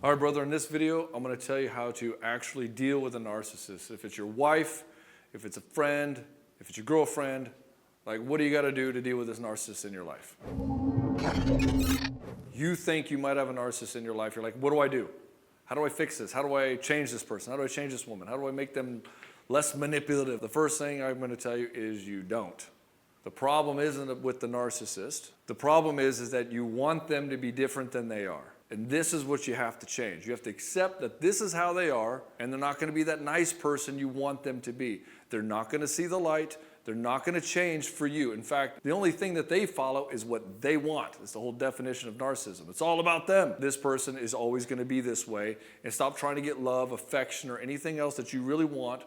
All right, brother, in this video, I'm going to tell you how to actually deal with a narcissist. If it's your wife, if it's a friend, if it's your girlfriend, like, what do you got to do to deal with this narcissist in your life? You think you might have a narcissist in your life. You're like, what do I do? How do I fix this? How do I change this person? How do I change this woman? How do I make them less manipulative? The first thing I'm going to tell you is you don't. The problem isn't with the narcissist. The problem is that you want them to be different than they are. And this is what you have to change. You have to accept that this is how they are, and they're not going to be that nice person you want them to be. They're not going to see the light. They're not going to change for you. In fact, the only thing that they follow is what they want. It's the whole definition of narcissism. It's all about them. This person is always going to be this way, and stop trying to get love, affection, or anything else that you really want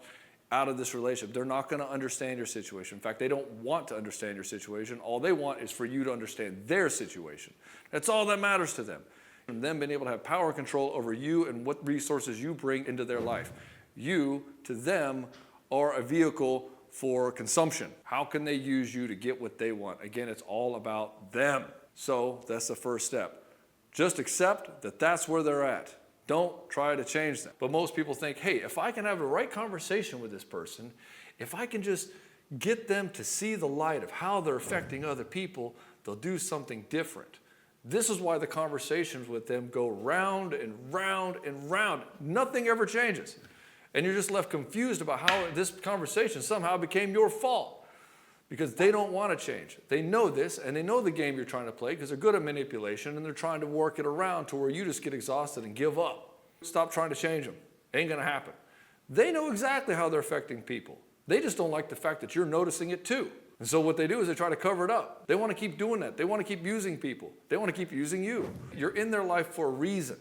out of this relationship. They're not going to understand your situation. In fact, they don't want to understand your situation. All they want is for you to understand their situation. That's all that matters to them. And them being able to have power and control over you and what resources you bring into their life. You, to them, are a vehicle for consumption. How can they use you to get what they want? Again, it's all about them. So that's the first step. Just accept that that's where they're at. Don't try to change them. But most people think, hey, if I can have the right conversation with this person, if I can just get them to see the light of how they're affecting other people, they'll do something different. This is why the conversations with them go round and round and round. Nothing ever changes. And you're just left confused about how this conversation somehow became your fault. Because they don't want to change. They know this, and they know the game you're trying to play because they're good at manipulation, and they're trying to work it around to where you just get exhausted and give up. Stop trying to change them. Ain't going to happen. They know exactly how they're affecting people. They just don't like the fact that you're noticing it too. And so what they do is they try to cover it up. They want to keep doing that. They want to keep using people. They want to keep using you. You're in their life for a reason.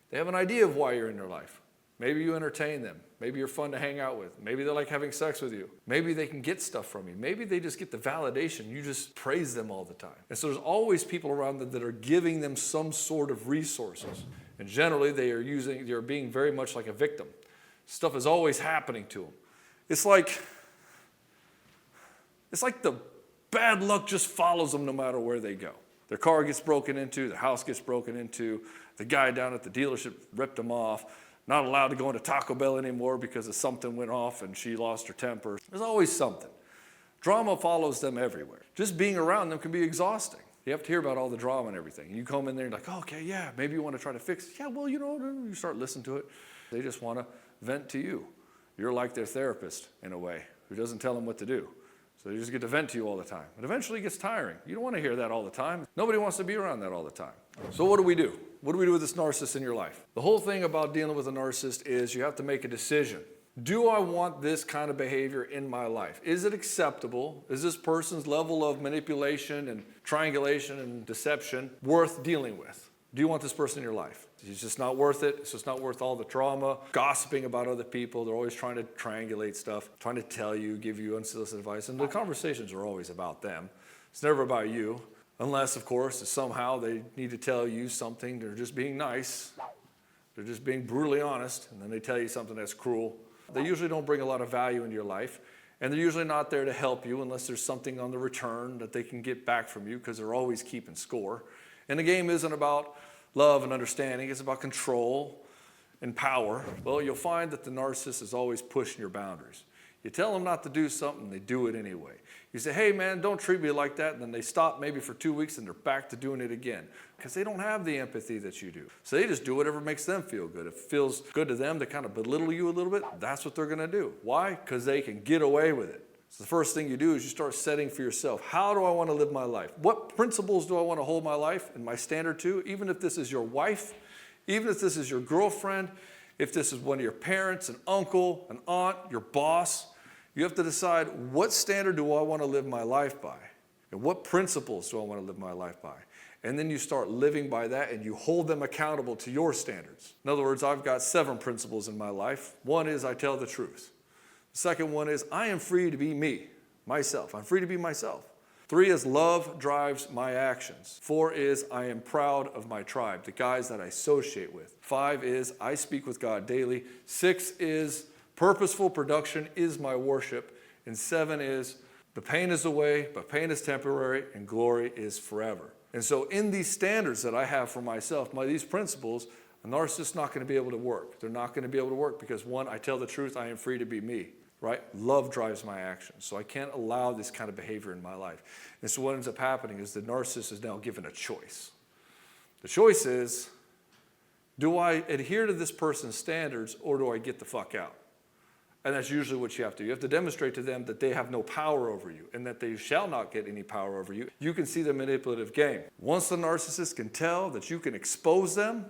They have an idea of why you're in their life. Maybe you entertain them. Maybe you're fun to hang out with. Maybe they like having sex with you. Maybe they can get stuff from you. Maybe they just get the validation. You just praise them all the time. And so there's always people around them that are giving them some sort of resources. And generally they're being very much like a victim. Stuff is always happening to them. It's like the bad luck just follows them no matter where they go. Their car gets broken into, their house gets broken into, the guy down at the dealership ripped them off, not allowed to go into Taco Bell anymore because something went off and she lost her temper. There's always something. Drama follows them everywhere. Just being around them can be exhausting. You have to hear about all the drama and everything. And you come in there and you're like, oh, okay, yeah, maybe you want to try to fix it. Yeah, well, you start listening to it. They just want to vent to you. You're like their therapist in a way who doesn't tell them what to do. So they just get to vent to you all the time. But eventually it gets tiring. You don't want to hear that all the time. Nobody wants to be around that all the time. So what do we do? What do we do with this narcissist in your life? The whole thing about dealing with a narcissist is you have to make a decision. Do I want this kind of behavior in my life? Is it acceptable? Is this person's level of manipulation and triangulation and deception worth dealing with? Do you want this person in your life? It's just not worth it. It's just not worth all the trauma, gossiping about other people. They're always trying to triangulate stuff, trying to tell you, give you unsolicited advice. And the conversations are always about them. It's never about you. Unless, of course, somehow they need to tell you something. They're just being nice. They're just being brutally honest. And then they tell you something that's cruel. They usually don't bring a lot of value into your life. And they're usually not there to help you unless there's something on the return that they can get back from you because they're always keeping score. And the game isn't about love and understanding. It's about control and power. Well, you'll find that the narcissist is always pushing your boundaries. You tell them not to do something, they do it anyway. You say, hey man, don't treat me like that, and then they stop maybe for 2 weeks and they're back to doing it again because they don't have the empathy that you do. So they just do whatever makes them feel good. If it feels good to them to kind of belittle you a little bit, that's what they're going to do. Why? Because they can get away with it. So the first thing you do is you start setting for yourself, how do I want to live my life? What principles do I want to hold my life and my standard to? Even if this is your wife, even if this is your girlfriend, if this is one of your parents, an uncle, an aunt, your boss, you have to decide what standard do I want to live my life by? And what principles do I want to live my life by? And then you start living by that and you hold them accountable to your standards. In other words, I've got 7 principles in my life. One is I tell the truth. The second one is I am free to be me, myself. I'm free to be myself. 3 is love drives my actions. 4 is I am proud of my tribe, the guys that I associate with. 5 is I speak with God daily. 6 is purposeful production is my worship. And 7 is the pain is away, but pain is temporary and glory is forever. And so in these standards that I have for myself, these principles, A narcissist is not going to be able to work. They're not going to be able to work because, one, I tell the truth, I am free to be me, right? Love drives my actions. So I can't allow this kind of behavior in my life. And so what ends up happening is the narcissist is now given a choice. The choice is, do I adhere to this person's standards or do I get the fuck out? And that's usually what you have to do. You have to demonstrate to them that they have no power over you and that they shall not get any power over you. You can see the manipulative game. Once the narcissist can tell that you can expose them,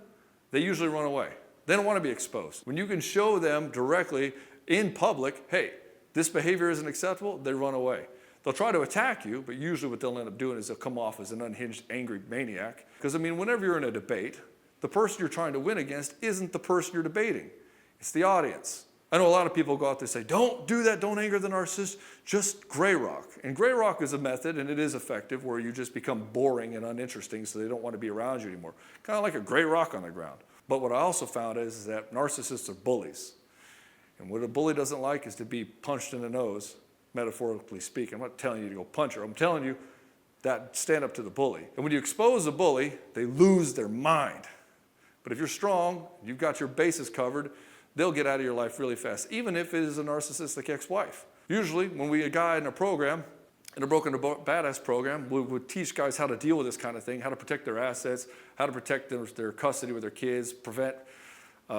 they usually run away. They don't want to be exposed. When you can show them directly in public, hey, this behavior isn't acceptable, they run away. They'll try to attack you, but usually what they'll end up doing is they'll come off as an unhinged, angry maniac. Because, I mean, whenever you're in a debate, the person you're trying to win against isn't the person you're debating. It's the audience. I know a lot of people go out there and say, don't do that, don't anger the narcissist, just gray rock. And gray rock is a method, and it is effective, where you just become boring and uninteresting so they don't want to be around you anymore. Kind of like a gray rock on the ground. But what I also found is that narcissists are bullies. And what a bully doesn't like is to be punched in the nose, metaphorically speaking. I'm not telling you to go punch her. I'm telling you that stand up to the bully. And when you expose a bully, they lose their mind. But if you're strong, you've got your bases covered, they'll get out of your life really fast, even if it is a narcissistic ex-wife. Usually, when we get a guy in a program, in a Broken to Badass program, we would teach guys how to deal with this kind of thing, how to protect their assets, how to protect their custody with their kids, prevent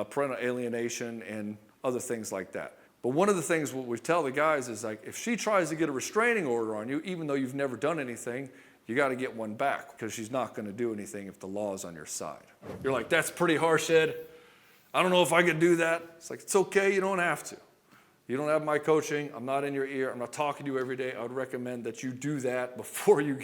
parental alienation, and other things like that. But one of the things what we tell the guys is, like, if she tries to get a restraining order on you, even though you've never done anything, you got to get one back, because she's not going to do anything if the law is on your side. You're like, that's pretty harsh, Ed. I don't know if I could do that. It's like, it's okay, you don't have to. You don't have my coaching, I'm not in your ear, I'm not talking to you every day. I would recommend that you do that before you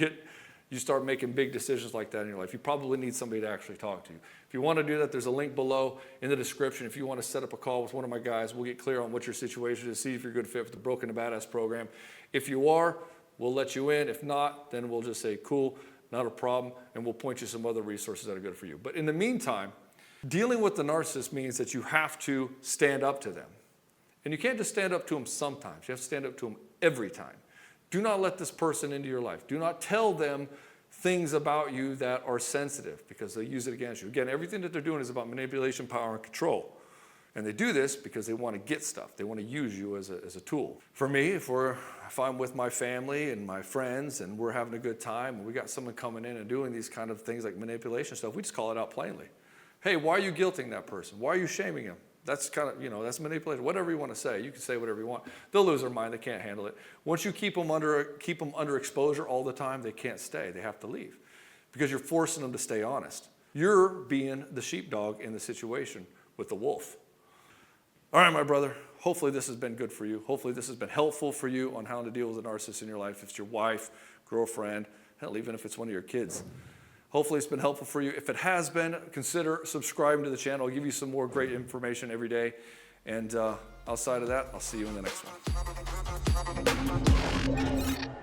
start making big decisions like that in your life. You probably need somebody to actually talk to you. If you want to do that, there's a link below in the description. If you want to set up a call with one of my guys, we'll get clear on what your situation is, see if you're a good fit for the Broken to Badass program. If you are, we'll let you in. If not, then we'll just say, cool, not a problem, and we'll point you some other resources that are good for you. But in the meantime, dealing with the narcissist means that you have to stand up to them. And you can't just stand up to them sometimes. You have to stand up to them every time. Do not let this person into your life. Do not tell them things about you that are sensitive, because they use it against you. Again, everything that they're doing is about manipulation, power, and control. And they do this because they want to get stuff. They want to use you as a tool. For me, if I'm with my family and my friends and we're having a good time and we got someone coming in and doing these kind of things like manipulation stuff, we just call it out plainly. Hey, why are you guilting that person? Why are you shaming him? That's kind of, that's manipulation. Whatever you want to say, you can say whatever you want. They'll lose their mind. They can't handle it. Once you keep them under exposure all the time, they can't stay. They have to leave, because you're forcing them to stay honest. You're being the sheepdog in the situation with the wolf. All right, my brother. Hopefully this has been good for you. Hopefully this has been helpful for you on how to deal with a narcissist in your life. If it's your wife, girlfriend, hell, even if it's one of your kids. Hopefully it's been helpful for you. If it has been, consider subscribing to the channel. I'll give you some more great information every day. And outside of that, I'll see you in the next one.